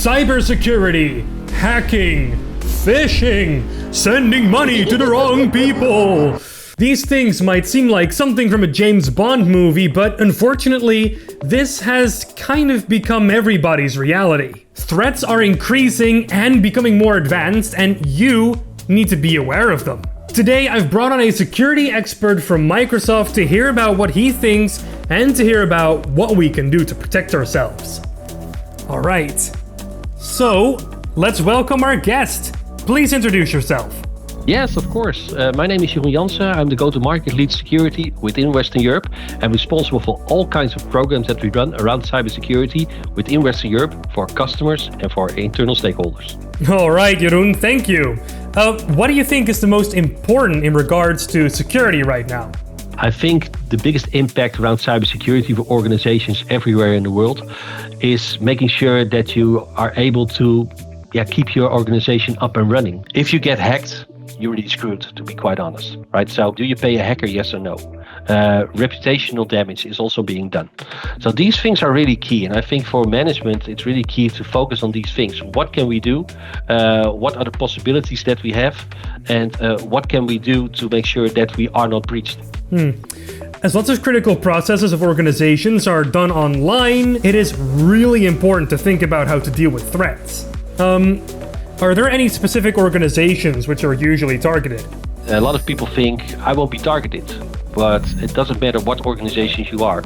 cybersecurity, hacking, phishing, sending money to the wrong people. These things might seem like something from a James Bond movie, but unfortunately, this has kind of become everybody's reality. Threats are increasing and becoming more advanced, and you need to be aware of them. Today, I've brought on a security expert from Microsoft to hear about what he thinks and to hear about what we can do to protect ourselves. All right, so let's welcome our guest. Please introduce yourself. Yes, of course. My name is Jeroen Jansen. I'm the go-to-market lead security within Western Europe and responsible for all kinds of programs that we run around cybersecurity within Western Europe for our customers and for our internal stakeholders. All right, Jeroen, thank you. What do you think is the most important in regards to security right now? I think the biggest impact around cybersecurity for organizations everywhere in the world is making sure that you are able to keep your organization up and running. If you get hacked, you're really screwed, to be quite honest, right? So do you pay a hacker, yes or no? Reputational damage is also being done. So these things are really key. And I think for management, it's really key to focus on these things. What can we do? What are the possibilities that we have? And what can we do to make sure that we are not breached? As lots of critical processes of organizations are done online, it is really important to think about how to deal with threats. Are there any specific organizations which are usually targeted? A lot of people think I won't be targeted, but it doesn't matter what organizations you are.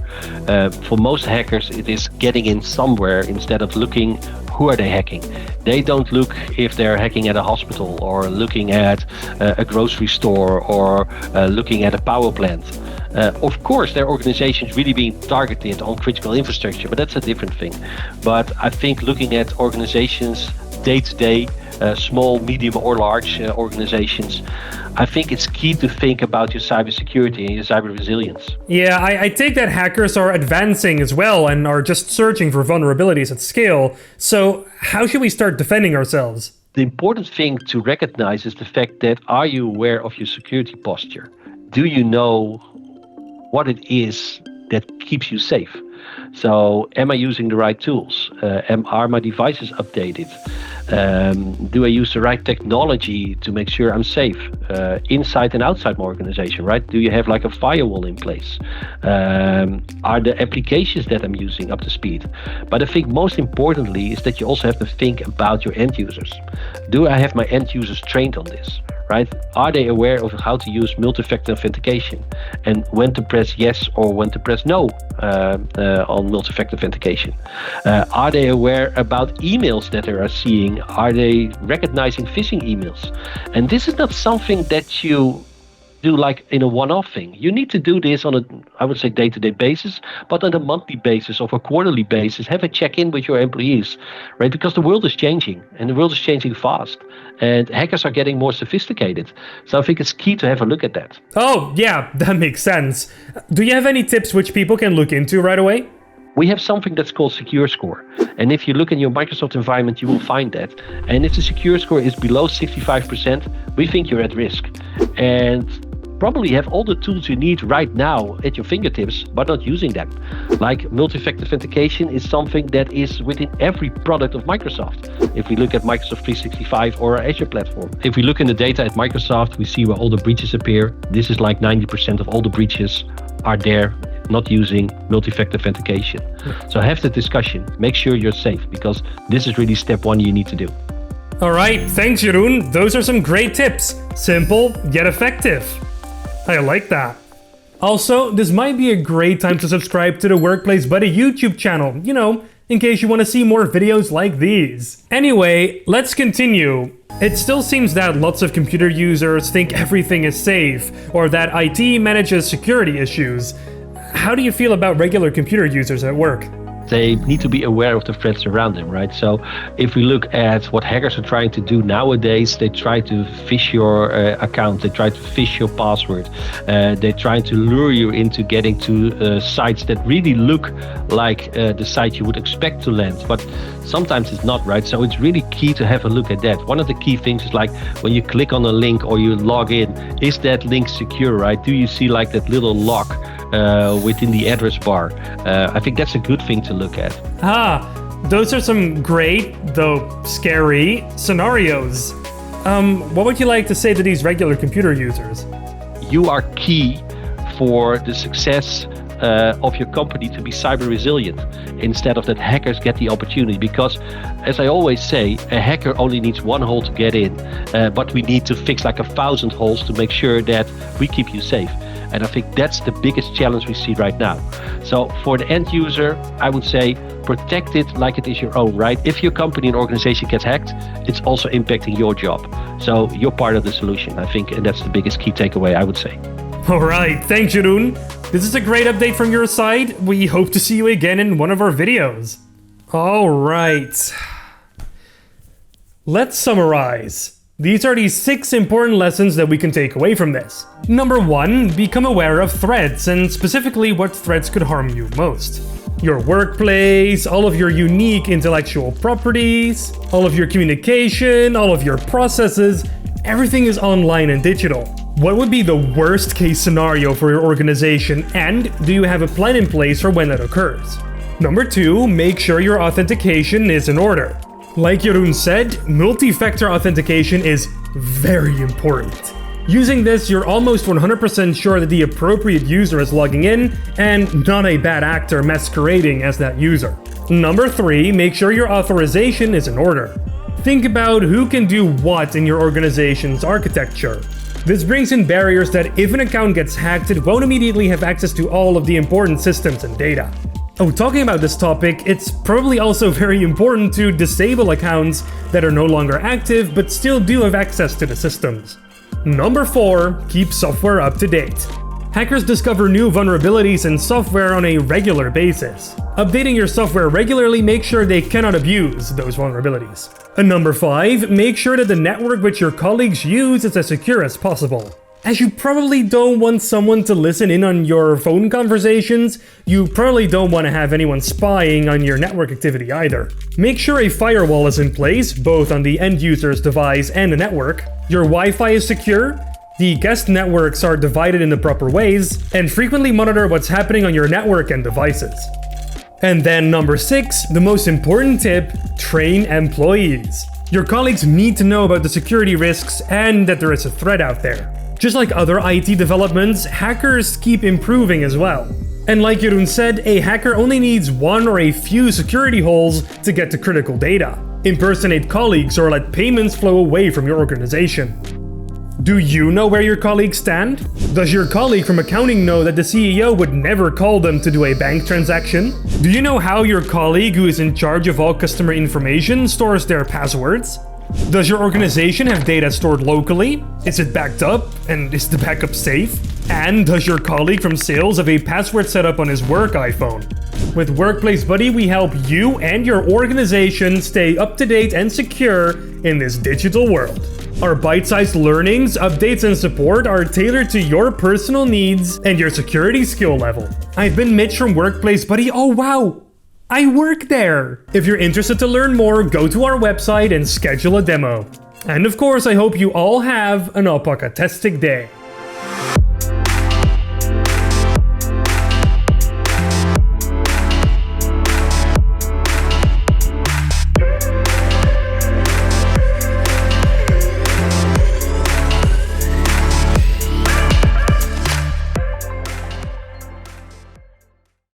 For most hackers, it is getting in somewhere instead of looking who are they hacking. They don't look if they're hacking at a hospital or looking at a grocery store or looking at a power plant. Of course, there are organizations really being targeted on critical infrastructure, but that's a different thing. But I think looking at organizations day-to-day, small, medium or large organizations, I think it's key to think about your cybersecurity and your cyber resilience. Yeah, I take that hackers are advancing as well and are just searching for vulnerabilities at scale. So how should we start defending ourselves? The important thing to recognize is the fact that are you aware of your security posture? Do you know what it is that keeps you safe? So am I using the right tools? Are my devices updated? Do I use the right technology to make sure I'm safe inside and outside my organization, right? Do you have like a firewall in place? Are the applications that I'm using up to speed? But I think most importantly is that you also have to think about your end users. Do I have my end users trained on this? Right? Are they aware of how to use multi-factor authentication and when to press yes or when to press no on multi-factor authentication? Are they aware about emails that they are seeing? Are they recognizing phishing emails? And this is not something that you do like in a one-off thing. You need to do this on a, I would say, day-to-day basis, but on a monthly basis or a quarterly basis, have a check-in with your employees, right? Because the world is changing and the world is changing fast and hackers are getting more sophisticated. So I think it's key to have a look at that. Oh, yeah, that makes sense. Do you have any tips which people can look into right away? We have something that's called Secure Score. And if you look in your Microsoft environment, you will find that. And if the Secure Score is below 65%, we think you're at risk. And probably have all the tools you need right now at your fingertips, but not using them. Like multi-factor authentication is something that is within every product of Microsoft. If we look at Microsoft 365 or our Azure platform. If we look in the data at Microsoft, we see where all the breaches appear. This is like 90% of all the breaches are there not using multi-factor authentication. So have the discussion, make sure you're safe, because this is really step one you need to do. All right, thanks Jeroen. Those are some great tips. Simple, yet effective. I like that. Also, this might be a great time to subscribe to the Workplace Buddy YouTube channel, in case you want to see more videos like these. Anyway, let's continue. It still seems that lots of computer users think everything is safe, or that IT manages security issues. How do you feel about regular computer users at work? They need to be aware of the threats around them, right? So if we look at what hackers are trying to do nowadays, they try to phish your account, they try to phish your password, they try to lure you into getting to sites that really look like the site you would expect to land, but sometimes it's not, right? So it's really key to have a look at that. One of the key things is like when you click on a link or you log in, is that link secure, right? Do you see like that little lock within the address bar? I think that's a good thing to look at. Those are some great, though scary, scenarios. What would you like to say to these regular computer users? You are key for the success of your company to be cyber resilient, instead of that hackers get the opportunity. Because, as I always say, a hacker only needs one hole to get in, but we need to fix like 1,000 holes to make sure that we keep you safe. And I think that's the biggest challenge we see right now. So for the end user, I would say protect it like it is your own, right? If your company and organization gets hacked, it's also impacting your job. So you're part of the solution, I think, and that's the biggest key takeaway, I would say. All right, thanks, Jeroen. This is a great update from your side. We hope to see you again in one of our videos. All right. Let's summarize. These are the 6 important lessons that we can take away from this. Number 1, become aware of threats, and specifically what threats could harm you most. Your workplace, all of your unique intellectual properties, all of your communication, all of your processes, everything is online and digital. What would be the worst case scenario for your organization, and do you have a plan in place for when that occurs? Number 2, make sure your authentication is in order. Like Jeroen said, multi-factor authentication is very important. Using this, you're almost 100% sure that the appropriate user is logging in and not a bad actor masquerading as that user. Number 3, make sure your authorization is in order. Think about who can do what in your organization's architecture. This brings in barriers that if an account gets hacked, it won't immediately have access to all of the important systems and data. Oh, talking about this topic, it's probably also very important to disable accounts that are no longer active but still do have access to the systems. Number 4, keep software up to date. Hackers discover new vulnerabilities in software on a regular basis. Updating your software regularly makes sure they cannot abuse those vulnerabilities. And number 5, make sure that the network which your colleagues use is as secure as possible. As you probably don't want someone to listen in on your phone conversations, you probably don't want to have anyone spying on your network activity either. Make sure a firewall is in place, both on the end user's device and the network. Your Wi-Fi is secure. The guest networks are divided in the proper ways, and frequently monitor what's happening on your network and devices. And then number 6, the most important tip, train employees. Your colleagues need to know about the security risks and that there is a threat out there. Just like other IT developments, hackers keep improving as well. And like Jeroen said, a hacker only needs one or a few security holes to get to critical data, impersonate colleagues, or let payments flow away from your organization. Do you know where your colleagues stand? Does your colleague from accounting know that the CEO would never call them to do a bank transaction? Do you know how your colleague who is in charge of all customer information stores their passwords? Does your organization have data stored locally? Is it backed up? And is the backup safe? And does your colleague from sales have a password set up on his work iPhone? With Workplace Buddy, we help you and your organization stay up to date and secure in this digital world. Our bite-sized learnings, updates, and support are tailored to your personal needs and your security skill level. I've been Mitch from Workplace Buddy. Oh wow! I work there! If you're interested to learn more, go to our website and schedule a demo. And of course, I hope you all have an alpaca-tastic day.